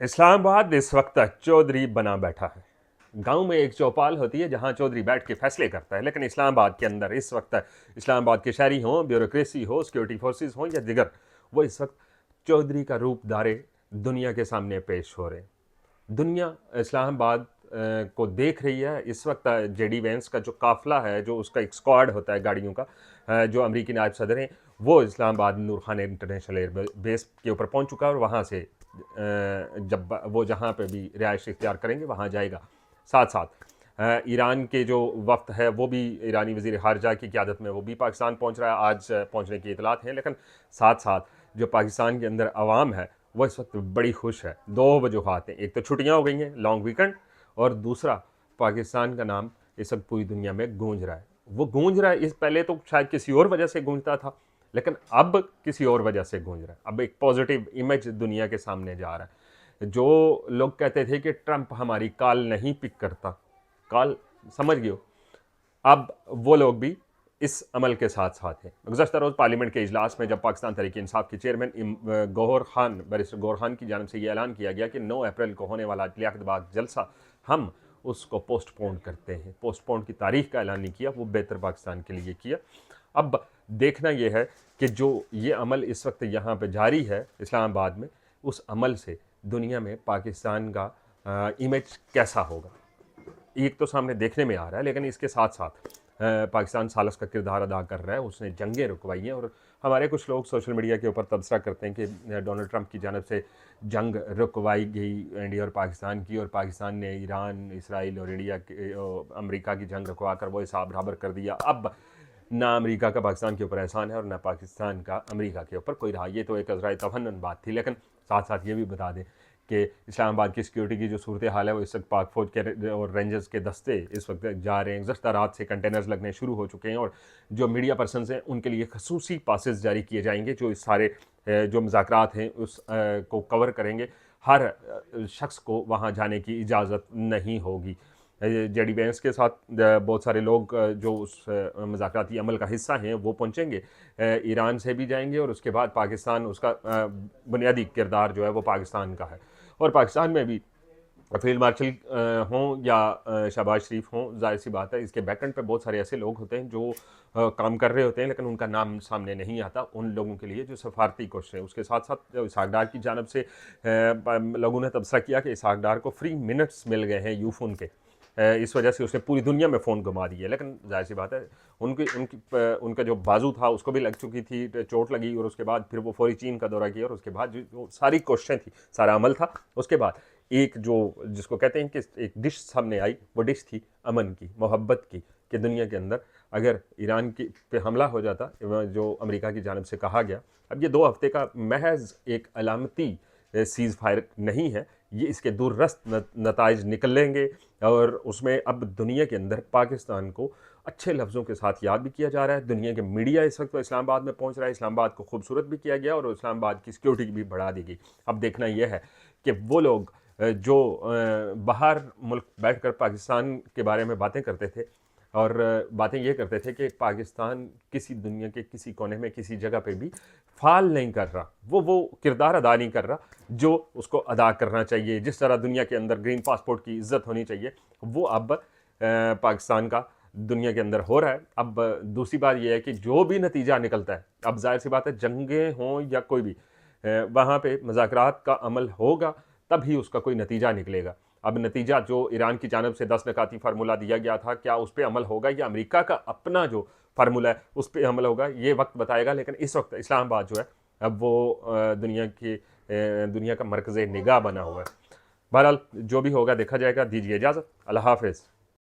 इस्लामाबाद इस वक्त चौधरी बना बैठा है। गांव में एक चौपाल होती है जहां चौधरी बैठ के फैसले करता है, लेकिन इस्लामाबाद के अंदर इस वक्त इस्लामाबाद के शहरी हों, ब्यूरोक्रेसी हो, सिक्योरिटी फोर्सेस हों या दिगर, वो इस वक्त चौधरी का रूप धारे दुनिया के सामने पेश हो रहे हैं। दुनिया इस्लामाबाद को देख रही है। इस वक्त जेडी वेंस का जो काफिला है, जो उसका एक स्क्वाड होता है गाड़ियों का, जो अमरीकी नायब सदर हैं, वो इस्लामाबाद नूर खान इंटरनेशनल एयर बेस के ऊपर पहुंच चुका है और वहाँ से जब वो जहाँ पे भी रिहाइश इख्तियार करेंगे वहाँ जाएगा। साथ साथ ईरान के जो वक्त है वो भी ईरानी वज़ीर ख़ारिजा की क़यादत में वो भी पाकिस्तान पहुँच रहा है। आज पहुँचने की इतलात हैं, लेकिन साथ साथ जो पाकिस्तान के अंदर अवाम है वो इस वक्त बड़ी खुश है। दो वजूहात हैं, एक तो छुट्टियाँ हो गई हैं, लॉन्ग वीकेंड, और दूसरा पाकिस्तान का नाम इस वक्त पूरी दुनिया में गूंज रहा है। वो गूंज रहा है, इस पहले तो शायद किसी और वजह से गूंजता था, लेकिन अब किसी और वजह से गूंज रहा है। अब एक पॉजिटिव इमेज दुनिया के सामने जा रहा है। जो लोग कहते थे कि ट्रंप हमारी कॉल नहीं पिक करता, कॉल समझ गए हो, अब वो लोग भी इस अमल के साथ साथ हैं। गुज़श्ता रोज़ पार्लियामेंट के इजलास में जब पाकिस्तान तहरीक इंसाफ के चेयरमैन बैरिस्टर गौहर खान की जानब से ये ऐलान किया गया कि 9 अप्रैल को होने वाला लियाकतबाग जलसा हम उसको पोस्टपोन करते हैं, पोस्टपोन की तारीख का ऐलान नहीं किया, वो बेहतर पाकिस्तान के लिए किया। अब देखना यह है कि जो ये अमल इस वक्त यहाँ पे जारी है इस्लामाबाद में, उस अमल से दुनिया में पाकिस्तान का इमेज कैसा होगा। एक तो सामने देखने में आ रहा है, लेकिन इसके साथ साथ पाकिस्तान सालस का किरदार अदा कर रहा है। उसने जंगें रुकवाई हैं और हमारे कुछ लोग सोशल मीडिया के ऊपर तबसरा करते हैं कि डोनाल्ड ट्रंप की जानब से जंग रुकवाई गई इंडिया और पाकिस्तान की, और पाकिस्तान ने ईरान, इसराइल और इंडिया के अमेरिका की जंग रुकवा कर वो हिसाब बराबर कर दिया। अब ना अमेरिका का पाकिस्तान के ऊपर एहसान है और ना पाकिस्तान का अमेरिका के ऊपर कोई रहा। ये तो एक अज़राए तफन्नुन बात थी, लेकिन साथ साथ ये भी बता दें कि इस्लामाबाद की सिक्योरिटी की जो सूरत हाल है वो इस वक्त पाक फौज के और रेंजर्स के दस्ते इस वक्त जा रहे हैं। गुज़श्ता रात से कंटेनर्स लगने शुरू हो चुके हैं और जो मीडिया पर्सनस हैं उनके लिए खसूसी पासेस जारी किए जाएंगे, जो इस सारे जो मुज़ाकरात हैं उस को कवर करेंगे। हर शख्स को वहाँ जाने की इजाज़त नहीं होगी। जेडी वेंस के साथ बहुत सारे लोग जो उस मुज़ाकराती अमल का हिस्सा हैं वो पहुँचेंगे, ईरान से भी जाएंगे, और उसके बाद पाकिस्तान, उसका बुनियादी किरदार जो है वो पाकिस्तान का है। और पाकिस्तान में भी फील्ड मार्शल हों या शहबाज शरीफ हों, जाहिर सी बात है इसके बैकएंड पे बहुत सारे ऐसे लोग होते हैं जो काम कर रहे होते हैं, लेकिन उनका नाम सामने नहीं आता। उन लोगों के लिए जो सफारती कोशिश है, उसके साथ साथ इसहाक डार की जानब से लोगों ने तबसरा किया कि इसहाक डार को फ्री मिनट्स मिल गए हैं यूफोन के, इस वजह से उसने पूरी दुनिया में फ़ोन घुमा दिए। लेकिन जाहिर सी बात है उनकी उनकी उनका जो बाजू था उसको भी लग चुकी थी, चोट लगी, और उसके बाद फिर वो फौरी चीन का दौरा किया, और उसके बाद जो सारी कोशिशें थी, सारा अमल था, उसके बाद एक जो जिसको कहते हैं कि एक डिश सामने आई, वो डिश थी अमन की, मोहब्बत की, कि दुनिया के अंदर अगर ईरान की पे हमला हो जाता, जो अमेरिका की जानब से कहा गया। अब ये 2 हफ्ते का महज एक अलामती सीज़ फायर नहीं है, ये इसके दूररस्त नताइज निकलेंगे, और उसमें अब दुनिया के अंदर पाकिस्तान को अच्छे लफ्ज़ों के साथ याद भी किया जा रहा है। दुनिया के मीडिया इस वक्त इस्लामाबाद में पहुंच रहा है, इस्लामाबाद को खूबसूरत भी किया गया और इस्लामाबाद की सिक्योरिटी भी बढ़ा दी गई। अब देखना यह है कि वो लोग जो बाहर मुल्क बैठकर पाकिस्तान के बारे में बातें करते थे, और बातें ये करते थे कि पाकिस्तान किसी दुनिया के किसी कोने में किसी जगह पे भी फाल नहीं कर रहा, वो किरदार अदा नहीं कर रहा जो उसको अदा करना चाहिए। जिस तरह दुनिया के अंदर ग्रीन पासपोर्ट की इज्जत होनी चाहिए, वो अब पाकिस्तान का दुनिया के अंदर हो रहा है। अब दूसरी बात यह है कि जो भी नतीजा निकलता है, अब जाहिर सी बात है जंगें हों या कोई भी, वहाँ पे मुज़ाकरात का अमल होगा तभी उसका कोई नतीजा निकलेगा। अब नतीजा जो ईरान की जानब से 10 नकाती फार्मूला दिया गया था, क्या उस पर अमल होगा या अमेरिका का अपना जो फार्मूला है उस पर अमल होगा, ये वक्त बताएगा। लेकिन इस वक्त इस्लामाबाद जो है अब वो दुनिया का मरकज़ निगाह बना हुआ है। बहरहाल जो भी होगा देखा जाएगा। दीजिए इजाज़त, अल्लाह हाफ़िज़।